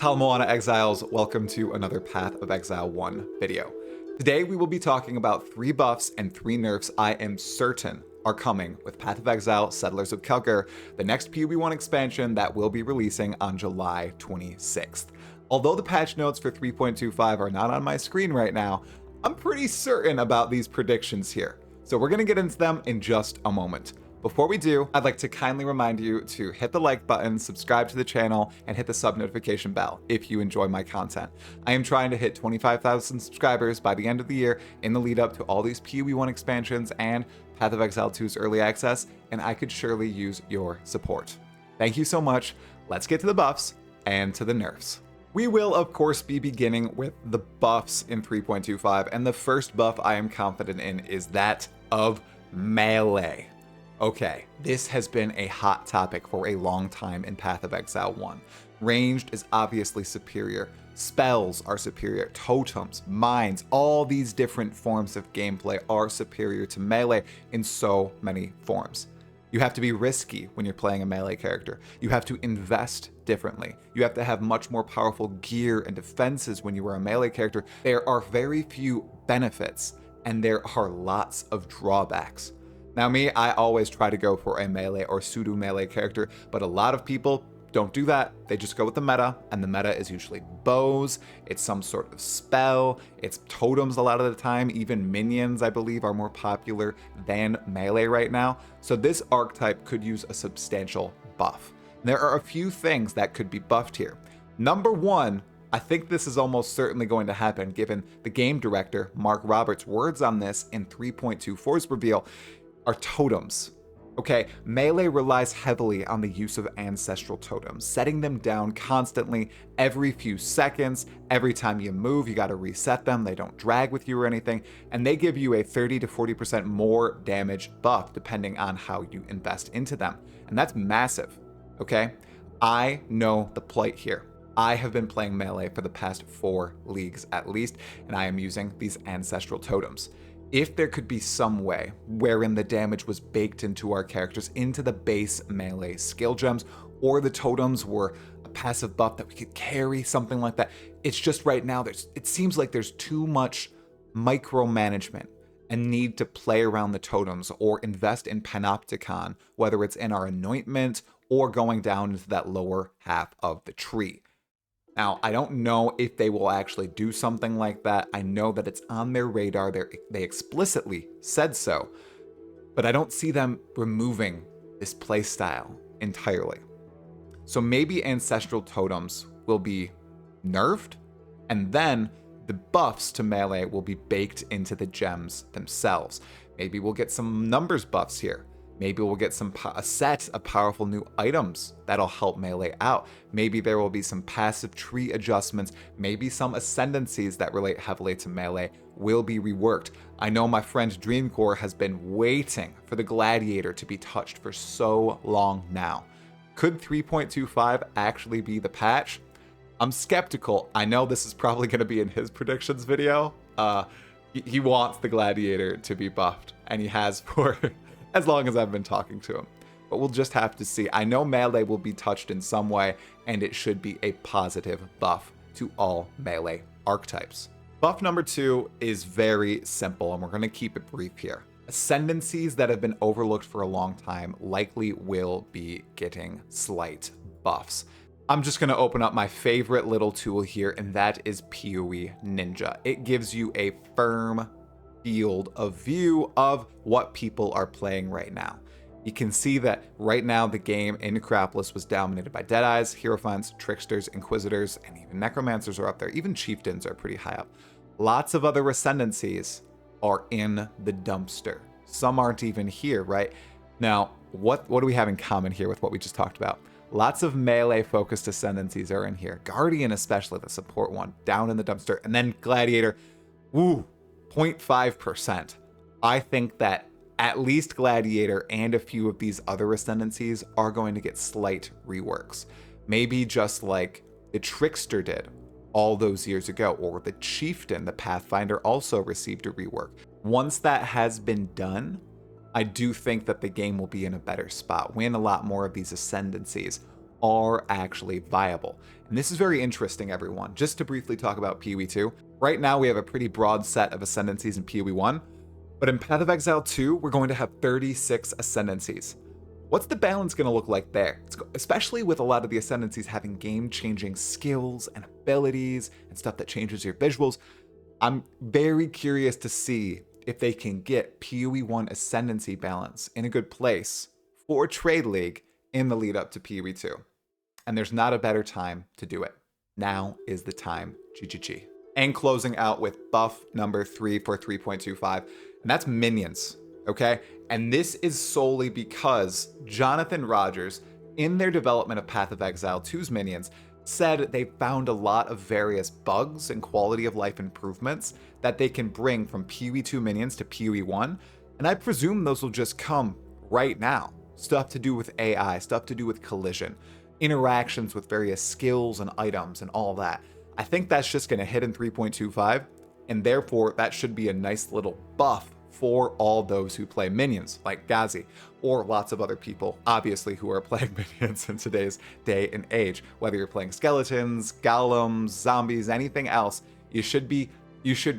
Talmoana Exiles, welcome to another Path of Exile 1 video. Today we will be talking about 3 buffs and 3 nerfs I am certain are coming with Path of Exile Settlers of Kalguur, the next POE 1 expansion that will be releasing on July 26th. Although the patch notes for 3.25 are not on my screen right now, I'm pretty certain about these predictions here. So we're going to get into them in just a moment. Before we do, I'd like to kindly remind you to hit the like button, subscribe to the channel, and hit the sub notification bell if you enjoy my content. I am trying to hit 25,000 subscribers by the end of the year in the lead up to all these POE 1 expansions and Path of Exile 2's early access, and I could surely use your support. Thank you so much. Let's get to the buffs and to the nerfs. We will, of course, be beginning with the buffs in 3.25, and the first buff I am confident in is that of melee. Okay, this has been a hot topic for a long time in Path of Exile 1. Ranged is obviously superior, spells are superior, totems, mines, all these different forms of gameplay are superior to melee in so many forms. You have to be risky when you're playing a melee character. You have to invest differently. You have to have much more powerful gear and defenses when you are a melee character. There are very few benefits, and there are lots of drawbacks. Now me, I always try to go for a melee or pseudo melee character, but a lot of people don't do that. They just go with the meta, and the meta is usually bows, it's some sort of spell, it's totems a lot of the time. Even minions, I believe, are more popular than melee right now. So this archetype could use a substantial buff. There are a few things that could be buffed here. Number one, I think this is almost certainly going to happen given the game director, Mark Roberts' words on this in 3.24's reveal, are totems. Okay, melee relies heavily on the use of ancestral totems, setting them down constantly every few seconds. Every time you move, you got to reset them. They don't drag with you or anything, and they give you a 30 to 40% more damage buff depending on how you invest into them. And that's massive, okay? I know the plight here. I have been playing melee for the past 4 leagues at least, and I am using these ancestral totems. If there could be some way wherein the damage was baked into our characters, into the base melee skill gems, or the totems were a passive buff that we could carry, something like that. It's just right now, it seems like there's too much micromanagement and need to play around the totems or invest in panopticon, whether it's in our anointment or going down into that lower half of the tree. Now, I don't know if they will actually do something like that. I know that it's on their radar. They explicitly said so, but I don't see them removing this playstyle entirely. So maybe ancestral totems will be nerfed, and then the buffs to melee will be baked into the gems themselves. Maybe we'll get some numbers buffs here. Maybe we'll get a set of powerful new items that'll help melee out. Maybe there will be some passive tree adjustments. Maybe some Ascendancies that relate heavily to melee will be reworked. I know my friend Dreamcore has been waiting for the Gladiator to be touched for so long now. Could 3.25 actually be the patch? I'm skeptical. I know this is probably going to be in his predictions video. He wants the Gladiator to be buffed, and he has for as long as I've been talking to him. But we'll just have to see. I know melee will be touched in some way, and it should be a positive buff to all melee archetypes. Buff number 2 is very simple, and we're going to keep it brief here. Ascendancies that have been overlooked for a long time likely will be getting slight buffs. I'm just going to open up my favorite little tool here, and that is POE Ninja. It gives you a firm field of view of what people are playing right now. You can see that right now the game in Necropolis was dominated by Deadeyes, Hierophants, Tricksters, Inquisitors, and even Necromancers are up there. Even Chieftains are pretty high up. Lots of other Ascendancies are in the dumpster. Some aren't even here, right? Now, what do we have in common here with what we just talked about? Lots of melee-focused Ascendancies are in here. Guardian especially, the support one, down in the dumpster. And then Gladiator, woo, 0.5%. I think that at least Gladiator and a few of these other Ascendancies are going to get slight reworks. Maybe just like the Trickster did all those years ago, or the Chieftain, the Pathfinder, also received a rework. Once that has been done, I do think that the game will be in a better spot, win a lot more of these Ascendancies, are actually viable. And this is very interesting, everyone. Just to briefly talk about PoE 2, right now we have a pretty broad set of Ascendancies in PoE 1, but in Path of Exile 2, we're going to have 36 Ascendancies. What's the balance going to look like there? Especially with a lot of the Ascendancies having game-changing skills and abilities and stuff that changes your visuals. I'm very curious to see if they can get PoE 1 Ascendancy balance in a good place for Trade League in the lead up to PoE 2. And there's not a better time to do it. Now is the time, GGG. And closing out with buff number 3 for 3.25, and that's minions, okay? And this is solely because Jonathan Rogers, in their development of Path of Exile 2's minions, said they found a lot of various bugs and quality of life improvements that they can bring from PoE 2 minions to PoE 1, and I presume those will just come right now. Stuff to do with AI, stuff to do with collision, interactions with various skills and items and all that. I think that's just going to hit in 3.25, and therefore that should be a nice little buff for all those who play minions, like Gazi, or lots of other people, obviously, who are playing minions in today's day and age. Whether you're playing skeletons, golems, zombies, anything else, you should be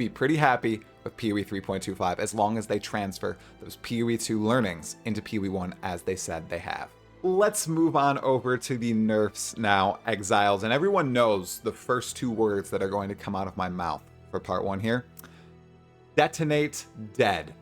pretty happy with PoE 3.25 as long as they transfer those PoE 2 learnings into PoE 1 as they said they have. Let's move on over to the nerfs now, exiles, and everyone knows the first two words that are going to come out of my mouth for part 1 here. Detonate, dead.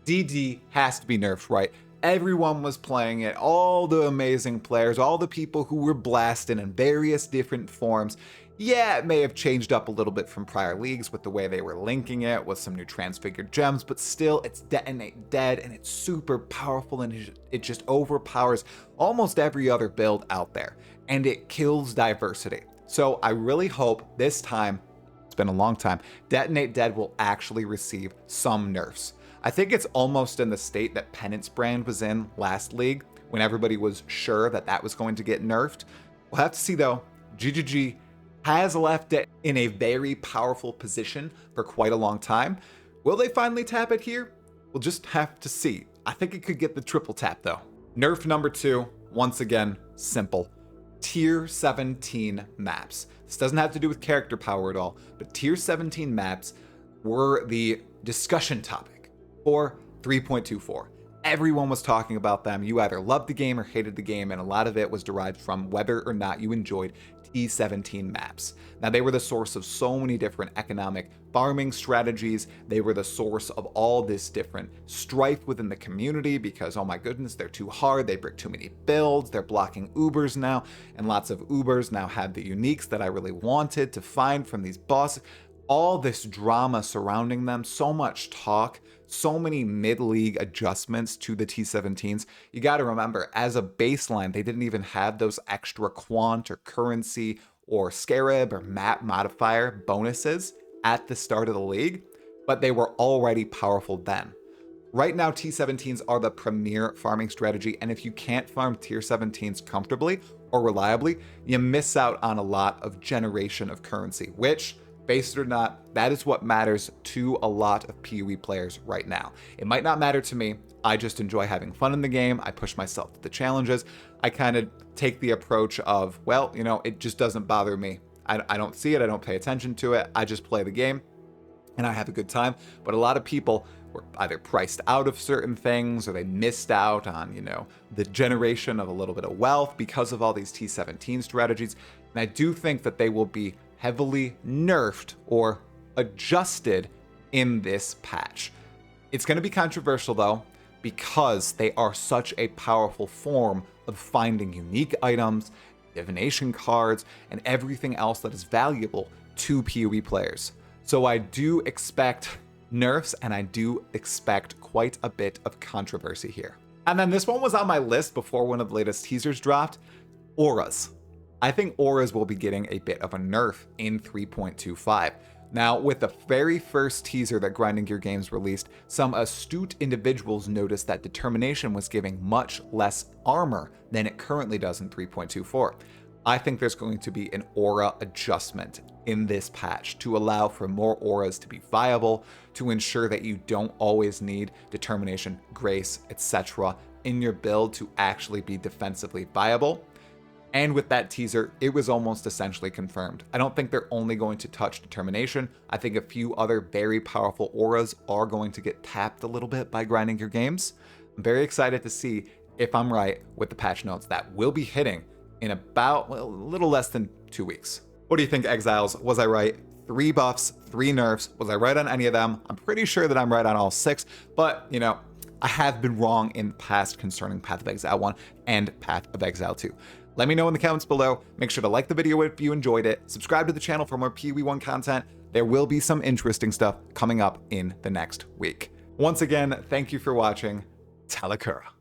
DD has to be nerfed, right? Everyone was playing it, all the amazing players, all the people who were blasting in various different forms. Yeah, it may have changed up a little bit from prior leagues with the way they were linking it with some new transfigured gems, but still, it's Detonate dead, and it's super powerful, and it just overpowers almost every other build out there, and it kills diversity. So I really hope this time, it's been a long time, Detonate dead will actually receive some nerfs. I think it's almost in the state that Penance Brand was in last league, when everybody was sure that that was going to get nerfed. We'll have to see though. GGG has left it in a very powerful position for quite a long time. Will they finally tap it here? We'll just have to see. I think it could get the triple tap though. Nerf number 2, once again, simple. Tier 17 maps. This doesn't have to do with character power at all, but Tier 17 maps were the discussion topic for 3.24. Everyone was talking about them. You either loved the game or hated the game, and a lot of it was derived from whether or not you enjoyed T17 maps. Now, they were the source of so many different economic farming strategies. They were the source of all this different strife within the community because, oh my goodness, they're too hard. They break too many builds. They're blocking Ubers now, and lots of Ubers now have the uniques that I really wanted to find from these bosses. All this drama surrounding them, so much talk, so many mid-league adjustments to the T17s. You got to remember, as a baseline, they didn't even have those extra quant or currency or scarab or map modifier bonuses at the start of the league, but they were already powerful then. Right now, T17s are the premier farming strategy, and if you can't farm tier 17s comfortably or reliably, you miss out on a lot of generation of currency, which, face it or not, that is what matters to a lot of PoE players right now. It might not matter to me. I just enjoy having fun in the game. I push myself to the challenges. I kind of take the approach of, well, you know, it just doesn't bother me. I don't see it. I don't pay attention to it. I just play the game and I have a good time. But a lot of people were either priced out of certain things or they missed out on, you know, the generation of a little bit of wealth because of all these T17 strategies. And I do think that they will be heavily nerfed or adjusted in this patch. It's going to be controversial though, because they are such a powerful form of finding unique items, divination cards, and everything else that is valuable to PoE players. So I do expect nerfs, and I do expect quite a bit of controversy here. And then this one was on my list before one of the latest teasers dropped, auras. I think auras will be getting a bit of a nerf in 3.25. Now, with the very first teaser that Grinding Gear Games released, some astute individuals noticed that Determination was giving much less armor than it currently does in 3.24. I think there's going to be an aura adjustment in this patch to allow for more auras to be viable, to ensure that you don't always need Determination, Grace, etc. in your build to actually be defensively viable. And with that teaser, it was almost essentially confirmed. I don't think they're only going to touch Determination. I think a few other very powerful auras are going to get tapped a little bit by grinding your games. I'm very excited to see if I'm right with the patch notes that will be hitting in about, well, a little less than 2 weeks. What do you think, Exiles? Was I right? 3 buffs, 3 nerfs. Was I right on any of them? I'm pretty sure that I'm right on all 6, but you know, I have been wrong in the past concerning Path of Exile 1 and Path of Exile 2. Let me know in the comments below. Make sure to like the video if you enjoyed it. Subscribe to the channel for more POE 1 content. There will be some interesting stuff coming up in the next week. Once again, thank you for watching. Talkative.